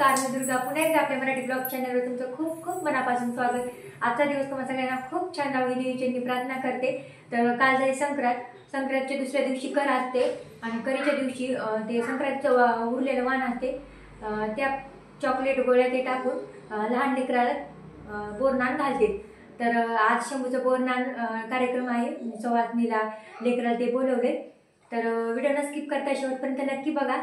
नमस्कार, मी दुर्गा पुन्हा एकदा आपल्या मराठी ब्लॉग चॅनलवर तुमचं खूप खूप मनापासून स्वागत। आजचा दिवस तुम्हाला सगळ्यांना खूप छान जावो ही प्रार्थना करते। तर काल झाली संक्रांतच्या दुसऱ्या दिवशी कर असते आणि करीच्या दिवशी ते संक्रांतचं उरलेलं वाण असते त्या चॉकलेट गोळ्या ते टाकून लहान लेकराला बोरनान घालते। तर आज शंभूचं बोरनान कार्यक्रम आहे, सवासणीला लेकराला ते बोलवले। तर व्हिडिओ न स्किप करता शेवटपर्यंत नक्की बघा।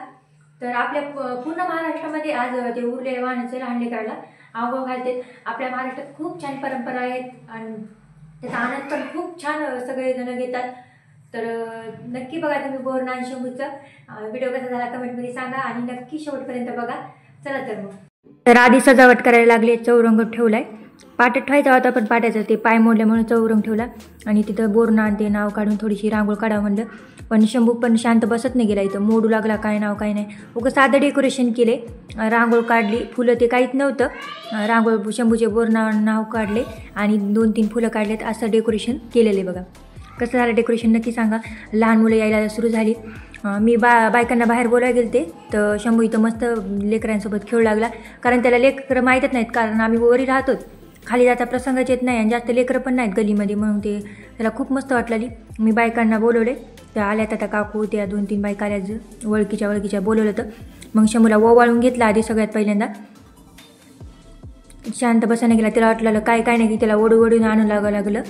तर आपल्या पूर्ण महाराष्ट्रामध्ये आज ते उरलेल्या वाहनाचं लहान लेकराला आंघोळ घालते। आपल्या महाराष्ट्रात खूप छान परंपरा आहेत आणि त्याचा आनंद पण खूप छान सगळेजण घेतात। तर नक्की बघा तुम्ही बोरनान शंभूचा व्हिडिओ कसा झाला कमेंटमध्ये सांगा आणि नक्की शेवटपर्यंत बघा। चला तर मग आधी सजावट करायला लागली, चौरंग ठेवलाय। पाट्यात ठेवायचा होता पण पाट्याचं ते पाय मोडल्यामुळे चौरंग ठेवला आणि तिथं बोरनान ते नाव काढून थोडीशी रांगोळ काढावं म्हणलं। पण शंभू पण शांत बसत नाही गेला, इथं मोडू लागला, काय नाव काय नाही। उगं साधं डेकोरेशन केले, रांगोळ काढली, फुलं ते काहीच नव्हतं। रांगोळ शंभूचे बोरनान नाव काढले आणि 2-3 फुलं काढलेत, असं डेकोरेशन केलेले बघा। कसं झालं डेकोरेशन नक्की सांगा। लहान मुलं यायला सुरू झाली। मी बायकांना बाहेर बोलायला गेलते तर शंभू इथं मस्त लेकरांसोबत खेळू लागला, कारण त्याला लेकरं माहीतच नाहीत, कारण आम्ही वरी राहतो, खाली जाता प्रसंगच येत नाही आणि जास्त लेकरं पण नाहीत गलीमध्ये, म्हणून ते त्याला खूप मस्त वाटलेली। मी बायकांना बोलवले, त्या आल्यात आता काकू, त्या 2-3 बायका आल्या ओळखीच्या बोलवलं तर मग शंभूला ओवाळून घेतला आधी सगळ्यात पहिल्यांदा। शांत बसायला गेला, त्याला वाटलं काय नाही की त्याला ओढून आणून लागलं।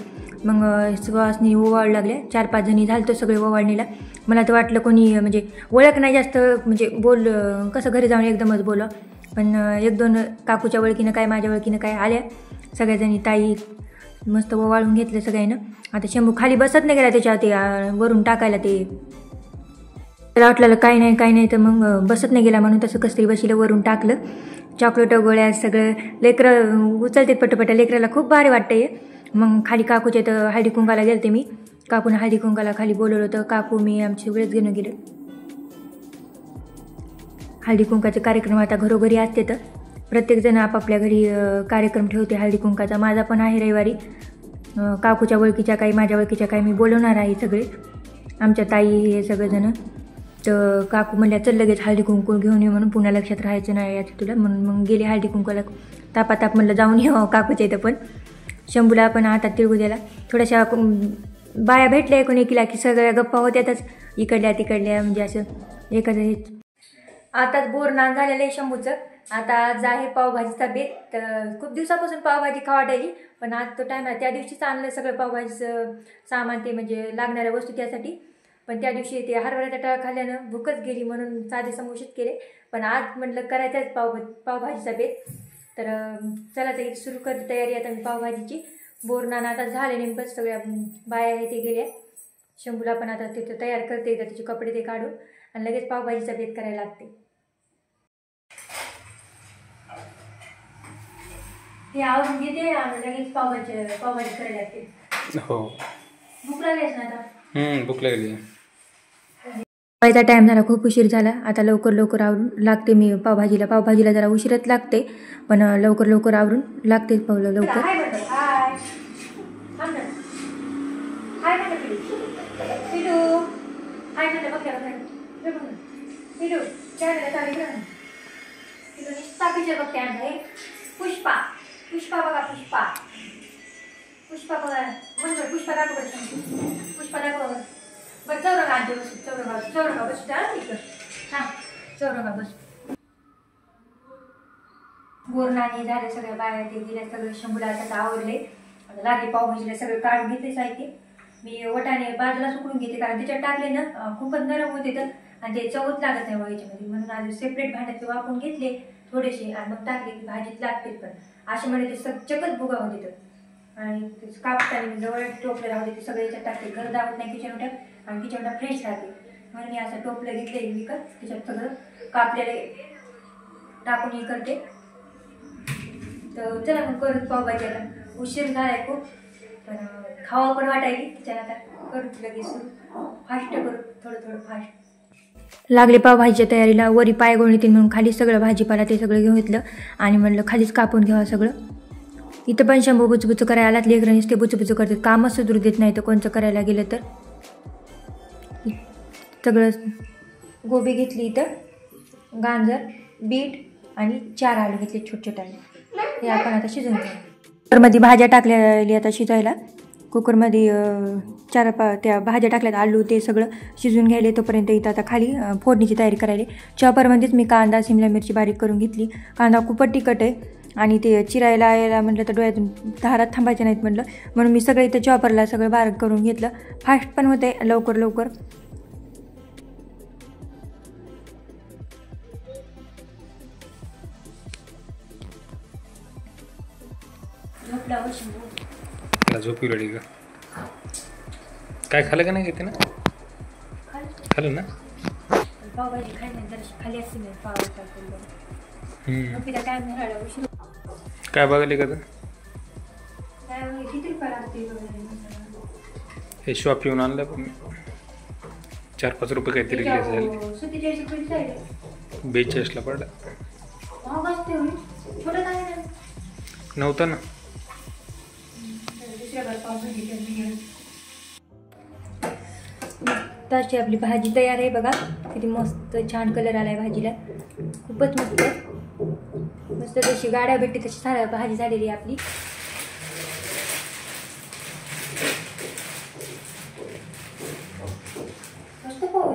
मग सुवासनी ओवाळू लागल्या, 4-5 जणी झालं तर सगळे ओवाळणीला। मला तर वाटलं कोणी म्हणजे ओळख नाही जास्त, म्हणजे कसं घरी जाऊन एकदमच बोला, पण 1-2 काकूच्या ओळखीनं काय माझ्या ओळखीनं काय आल्या सगळ्याजणी। ताई मस्त ओवाळून घेतलं सगळ्यांना। आता शंभू खाली बसत नाही गेला, त्याच्या ते वरून टाकायला ते त्याला वाटलं काय नाही तर मग बसत नाही गेला, म्हणून तसं कसं तरी बशीला वरून टाकलं। चॉकलेट गोळ्या सगळं लेकरं उचलते पटपट, लेकराला खूप भारी वाटतंय। मग खाली काकूच्या तर हळदी कुंकाला गेलते मी, काकूनं हळदी कुंकाला खाली बोलवलं होतं। काकू मी आमचे सगळेच घेऊन गेलो। हळदी कुंकाचे कार्यक्रम आता घरोघरी असते, तर प्रत्येकजण आपापल्या घरी कार्यक्रम ठेवते हळदी कुंकाचा। माझा पण आहे रविवारी, काकूच्या ओळखीच्या काही माझ्या ओळखीच्या काही मी बोलवणार आहे सगळे, आमच्या ताई हे सगळेजण। तर काकू म्हणल्या चल लगेच हळदी कुंकू घेऊन ये, म्हणून पुन्हा लक्षात राहायचं नाही याचं तुला, म्हणून मग गेले हळदी कुंकाला तापाताप म्हणलं जाऊन येऊ काकूच्या इथं। पण शंभूला पण हातात तिळगू द्यायला थोड्याशा बाया भेटल्या एकूण एकीला की सगळ्या गप्पा होत्यातच इकडल्या तिकडल्या, म्हणजे असं एखादं हेच। आताच बोरनान झालेलं आहे शंभूचं। आता आज आहे पावभाजीचा बेत, तर खूप दिवसापासून पावभाजी खावाटायली, पण आज तो टाईम आहे। त्या दिवशीच आणलं सगळं पावभाजीचं सामान, ते म्हणजे लागणाऱ्या वस्तू त्यासाठी। पण त्या दिवशी ते हरभऱ्याचा टाळ खाल्ल्यानं भूकच गेली, म्हणून साधे समोसेच केले। पण आज म्हटलं करायचंच पावभाजीचा बेत। तर चला तर सुरू करते तयारी आता मी पावभाजीची। बोरनान आता झाले नेमकं, सगळ्या बाया हे ते गेल्या। शंभूला पण आता तिथं तयार करते, त्याचे कपडे ते काढून आणि लगेच पावभाजीचा बेत करायला लागते। ते आवडून घेते आणि लगेच पावभाजी करायला लागते। हो, भूक लागलीस ना आता? भूक लागली। पावभाजीचा टाइम झाला, खूप उशीर झाला। आता लवकर आवरून लागते मी पावभाजीला जरा उशीरच लागते, पण लवकर आवरून लागते लवकर। पुष्पा बघा, पुष्पा बघा, म्हणजे पुष्पा दाखव बरं। चौरंगा आणते, चौरंगा बस हां, चौरंगा बस। बोरनाने झाले, सगळ्या बाया ते गेल्या, सगळं शंभूला आता आवडले। आता लागले पावभाजीला सगळं काढून घेतले साहित्य। मी वटाणे बाजूला सुकून घेते, कारण त्याच्यात टाकले ना खूपच नरम होते तर, आणि ते चवच लागत नाही याच्यामध्ये, म्हणून आज सेपरेट भांड्यात वापरून घेतले थोडेसे आणि मग टाकले की भाजीत लागतील। पण असे म्हणजे ते चकच भुगा होते तर, आणि कापताना जवळ टोपले राहते ते सगळे याच्यात टाकते। घर दावत नाही किचन ओट्यात, आणि किचन ओट्यात फ्रेश राहते, म्हणून मी असं टोपलं घेतले विकत, त्याच्यात सगळं कापलेले टाकून हे करते। तर चला मग करू पावभाजी। आता उशीर झालाय खूप, पण खावा पण वाटायली, त्याच्यात आता करू लगेच फास्ट करू, थोडं फास्ट। लागले पावभाजीच्या तयारीला, वरी पाय गोळून येतील म्हणून खाली सगळं भाजीपाला ते सगळं घेऊन घेतलं आणि म्हणलं खालीच कापून घ्यावं सगळं। इथं पण शंभू बुचबुच करायला आलात, लेकरं नुसते बुचबुच करतात, कामच सुधरू देत नाही तर कोणचं करायला गेलं तर। सगळं गोबी घेतली, इथं गाजर, बीट, आणि 4 आलू घेतले छोटे छोटे आलू. हे आपण आता शिजवून घेऊ. कुकरमध्ये भाज्या टाकलेल्या आता शिजायला. कुकरमध्ये त्या भाज्या टाकल्यात, आलू ते सगळं शिजून घ्यायले. तोपर्यंत इथं आता खाली फोडणीची तयारी करायला. चॉपरमध्येच मी कांदा शिमला मिरची बारीक करून घेतली. कांदा खूपच तिखट आहे आणि ते चिरायला यायला म्हटलं तर डोळ्यातून धारात थांबायच्या नाहीत म्हटलं, म्हणून मी सगळं इथं चॉपरला सगळं बारीक करून घेतलं. फास्ट पण होते, लवकर लवकर. झोपी रेडी का? काय खाल्लं का नाही घेते ना? खाल्लं ना? पावभाजी खाली असते मी काय बघायला का? हे शॉप येऊन आणलं पण 4-5 रुपये काहीतरी झाले. 42ला पडला. नव्हतं ना. तशी आपली भाजी तयार आहे बघा. किती मस्त छान कलर आलाय भाजीला, खूपच मस्त मस्त. जशी गाड्या भेटते तशी सारी भाजी झालेली आहे आपली. मस्त पाव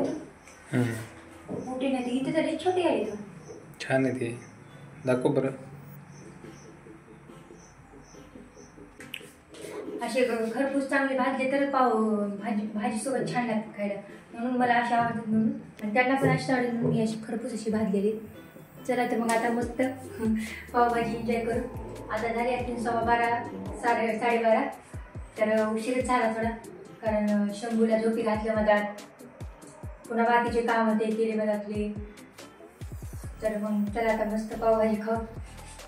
मोठी नाही इथे तरी छोटी आहे. छान आहे ते, दाखव बरं. असे खरपूस चांगले भाजले तर पाव भाजी सोबत छान लागते खायला, म्हणून मला अशी आवडतात. म्हणून आणि त्यांना पण अशी आवडत म्हणून मी अशी खरपूस अशी भाजलेली. चला तर मग आता मस्त पावभाजी एन्जॉय करू. आता झाली आपली 12:15 12:30. तर उशीरच झाला थोडा, कारण शंभूला झोपी घातलं मधात, पुन्हा बाकीचे काम होते केले मधातले. तर मग चला आता मस्त पावभाजी खाऊ.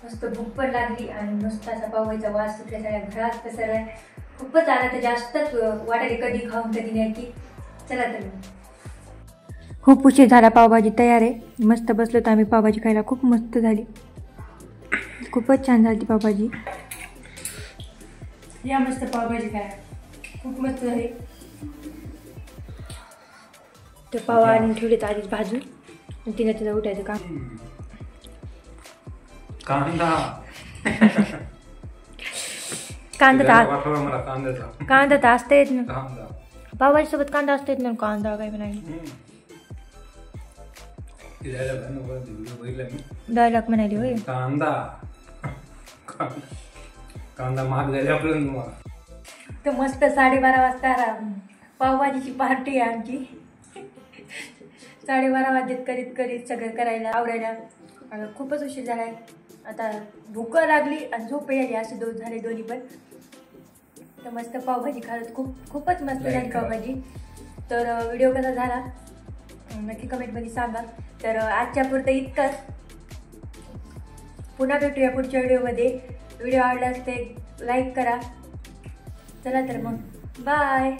मस्त भूक पण लागली आणि मस्त असा पावभाजीचा वास सुटल्या सगळ्या घरात पसरलाय. खूपच आला तर जास्तच वाटायला कधी खाऊन कधी नाही की. चला तर खूप उशीर झाला, पावभाजी तयार आहे. मस्त बसलो तर आम्ही पावभाजी खायला. खूप मस्त झाली, खूपच छान झाली पावभाजी. या मस्त पावभाजी खायला, खूप मस्त झाली. ते पाव आणून ठेवले तर आधीच भाजून, तिला तिला उठायचं काम. कांदा तर असता येत ना, पावभाजी सोबत कांदा असता येत ना. कांदा काय म्हणाली, डायलॉग म्हणाली होय. कांदा महाग झाल्यापर्यंत तर मस्त 12:30 वाजता पावभाजीची पार्टी आहे आमची. 12:30 वाजत करीत करीत सगळं करायला आवरायला खूपच उशीर झाला आहे. आता भूक लागली आणि झोप यायली, असे झाले दोन्ही पण. तर मस्त पावभाजी खात खूपच मस्त झाली पावभाजी. तर व्हिडिओ कसा झाला नक्की कमेंटमध्ये सांगा. तर आजच्या पुरतं इतकंच. पुन्हा भेटूया पुढच्या व्हिडिओमध्ये. व्हिडिओ आवडला असते लाईक करा. चला तर मग बाय.